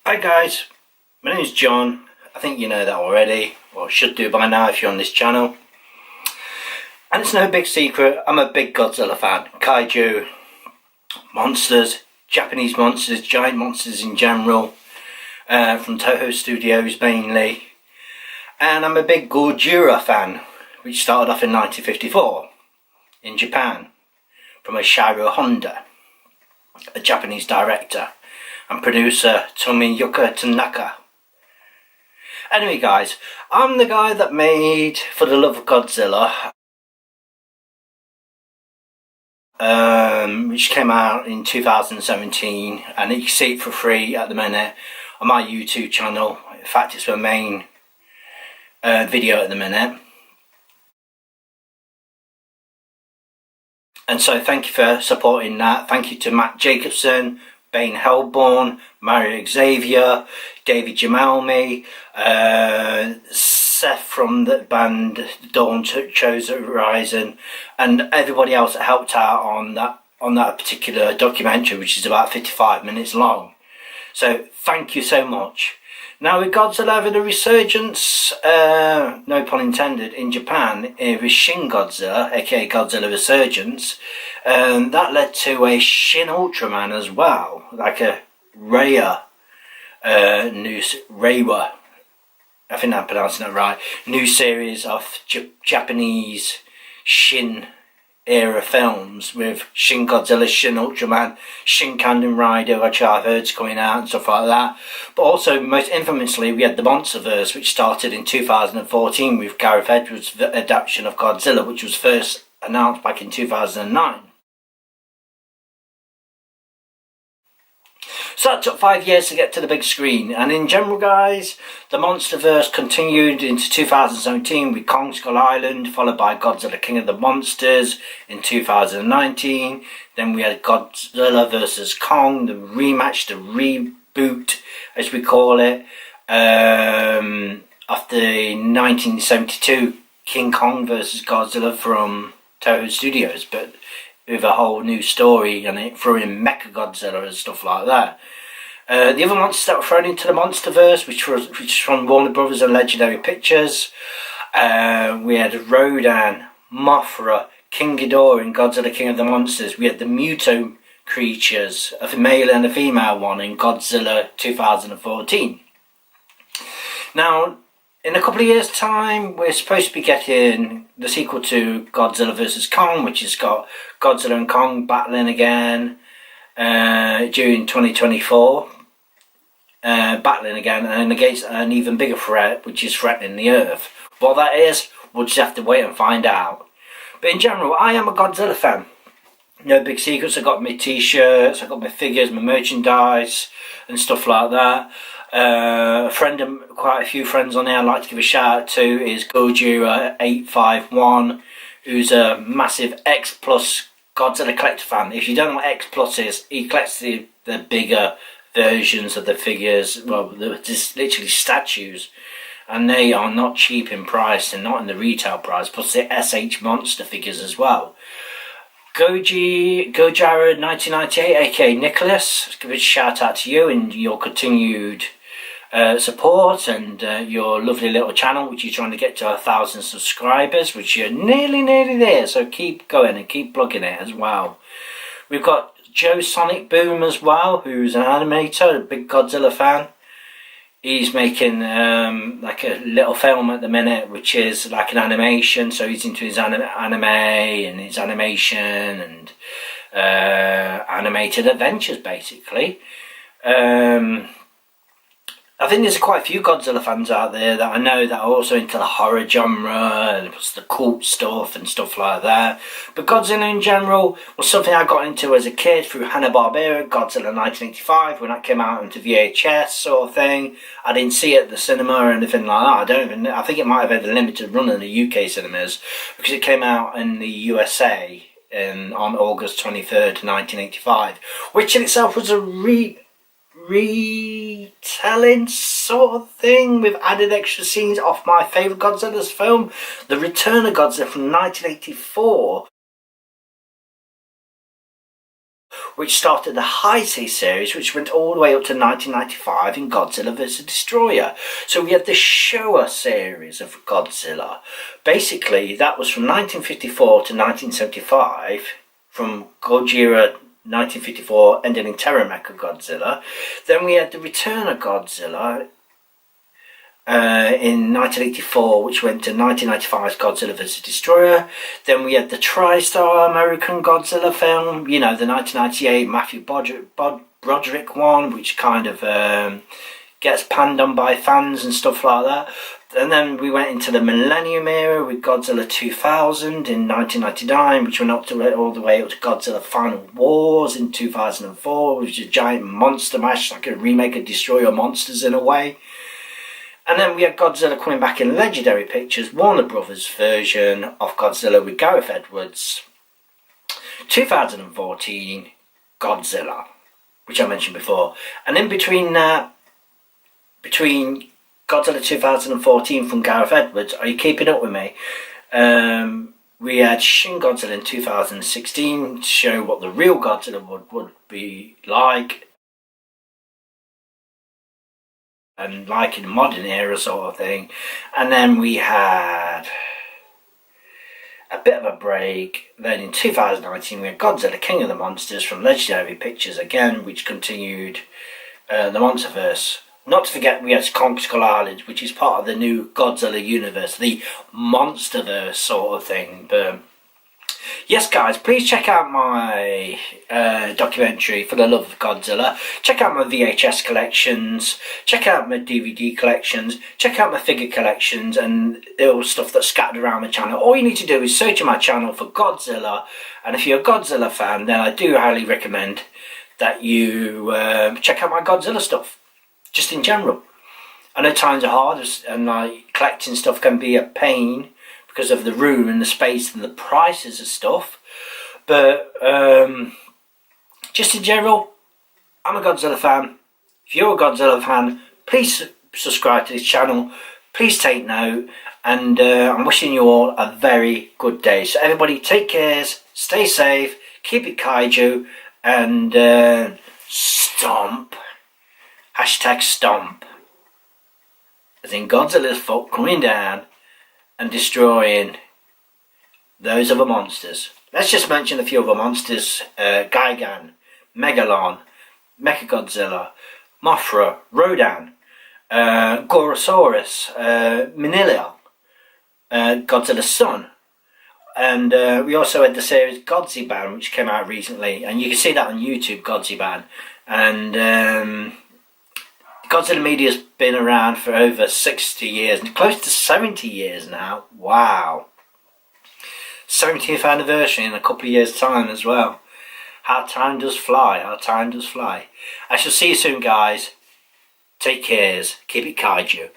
Hi guys, my name is John. I think you know that already, or should do by now if you're on this channel. And it's no big secret, I'm a big Godzilla fan. Kaiju, monsters, Japanese monsters, giant monsters in general, from Toho Studios mainly. And I'm a big Ghidorah fan, which started off in 1954 in Japan from Ishiro Honda, a Japanese director and producer Tomiyuka Tanaka. Anyway guys, I'm the guy that made For the Love of Godzilla, which came out in 2017, and you can see it for free at the minute on my YouTube channel. In fact, it's my main video at the minute. And so thank you for supporting that. Thank you to Matt Jacobson, Bane Hellborn, Mario Xavier, David Jamalmi, Seth from the band Dawn Chose Horizon, and everybody else that helped out on that particular documentary, which is about 55 minutes long. So thank you so much. Now with Godzilla having a resurgence, no pun intended, in Japan with Shin Godzilla, aka Godzilla Resurgence, that led to a Shin Ultraman as well, like a Reiwa, I think I'm pronouncing that right, new series of Japanese Shin era films with Shin Godzilla, Shin Ultraman, Shin Kamen Rider, which I've heard is coming out and stuff like that. But also, most infamously, we had the Monsterverse, which started in 2014 with Gareth Edwards' adaptation of Godzilla, which was first announced back in 2009. So that took 5 years to get to the big screen, and in general guys, the Monsterverse continued into 2017 with Kong Skull Island, followed by Godzilla King of the Monsters in 2019. Then we had Godzilla vs Kong, the rematch, the reboot as we call it, after the 1972 King Kong vs Godzilla from Toho Studios, but with a whole new story and it threw in Mecha Godzilla and stuff like that. The other monsters that were thrown into the Monsterverse, which was from Warner Brothers and Legendary Pictures, we had Rodan, Mothra, King Ghidorah in Godzilla King of the Monsters. We had the Muto creatures, a male and a female one, in Godzilla 2014. Now, in a couple of years' time, we're supposed to be getting the sequel to Godzilla vs Kong, which has got Godzilla and Kong battling again during 2024. Battling again and against an even bigger threat, which is threatening the Earth. What that is, we'll just have to wait and find out. But in general, I am a Godzilla fan. No big secrets, I got my t-shirts, I got my figures, my merchandise and stuff like that. Quite a few friends on there I'd like to give a shout out to is Gojira851, who's a massive X Plus Godzilla collector fan. If you don't know what X Plus is, he collects the bigger versions of the figures, well, they're just literally statues, and they are not cheap in price and not in the retail price, plus the SH Monster figures as well. Gojira1998, aka Nicholas, give a shout out to you and your continued support and your lovely little channel, which you're trying to get to 1,000 subscribers, which you're nearly there, so keep going and keep plugging it as well. We've got Joe Sonic Boom as well, who's an animator, a big Godzilla fan. He's making like a little film at the minute, which is like an animation, so he's into his anime and his animation and animated adventures basically. I think there's quite a few Godzilla fans out there that I know that are also into the horror genre and the cult stuff and stuff like that. But Godzilla in general was something I got into as a kid through Hanna-Barbera, Godzilla 1985, when that came out into VHS sort of thing. I didn't see it at the cinema or anything like that. I think it might have had a limited run in the UK cinemas because it came out in the USA on August 23rd, 1985, which in itself was a retelling sort of thing with added extra scenes off my favourite Godzilla's film, The Return of Godzilla from 1984, which started the Heisei series, which went all the way up to 1995 in Godzilla vs. Destroyer. So we had the Showa series of Godzilla. Basically, that was from 1954 to 1975, from Gojira 1954 ending in Terror Mecha Godzilla. Then we had the Return of Godzilla in 1984, which went to 1995's Godzilla vs. Destroyer. Then we had the TriStar American Godzilla film, you know, the 1998 Matthew Broderick one, which kind of gets panned on by fans and stuff like that. And then we went into the Millennium era with Godzilla 2000 in 1999, which went up to all the way up to Godzilla Final Wars in 2004, which is a giant monster mash, like a remake of Destroyer Monsters in a way. And then we had Godzilla coming back in Legendary Pictures, Warner Brothers version of Godzilla with Gareth Edwards. 2014, Godzilla, which I mentioned before. And in between that, between Godzilla 2014 from Gareth Edwards, are you keeping up with me? We had Shin Godzilla in 2016 to show what the real Godzilla would be like. And like in the modern era sort of thing. And then we had a bit of a break. Then in 2019 we had Godzilla King of the Monsters from Legendary Pictures again, which continued the Monsterverse. Not to forget we had Kong Skull Island, which is part of the new Godzilla universe, the Monsterverse sort of thing. But yes guys, please check out my documentary For the Love of Godzilla. Check out my VHS collections, check out my DVD collections, check out my figure collections and all stuff that's scattered around the channel. All you need to do is search in my channel for Godzilla, and if you're a Godzilla fan, then I do highly recommend that you check out my Godzilla stuff, just in general. I know times are hard and like collecting stuff can be a pain because of the room and the space and the prices of stuff, but just in general, I'm a Godzilla fan. If you're a Godzilla fan, please subscribe to this channel, please take note, and I'm wishing you all a very good day. So everybody take care, stay safe, keep it kaiju, and stomp. Hashtag stomp. As in Godzilla's foot coming down and destroying those other monsters. Let's just mention a few other monsters. Gigan, Megalon, Mechagodzilla, Mothra, Rodan, Gorosaurus, Manila, Godzilla's son. And we also had the series Godziban, which came out recently, and you can see that on YouTube, Godziban. And Godzilla media's been around for over 60 years, close to 70 years now. Wow. 70th anniversary in a couple of years' time as well. How time does fly, how time does fly. I shall see you soon, guys. Take care, keep it kaiju.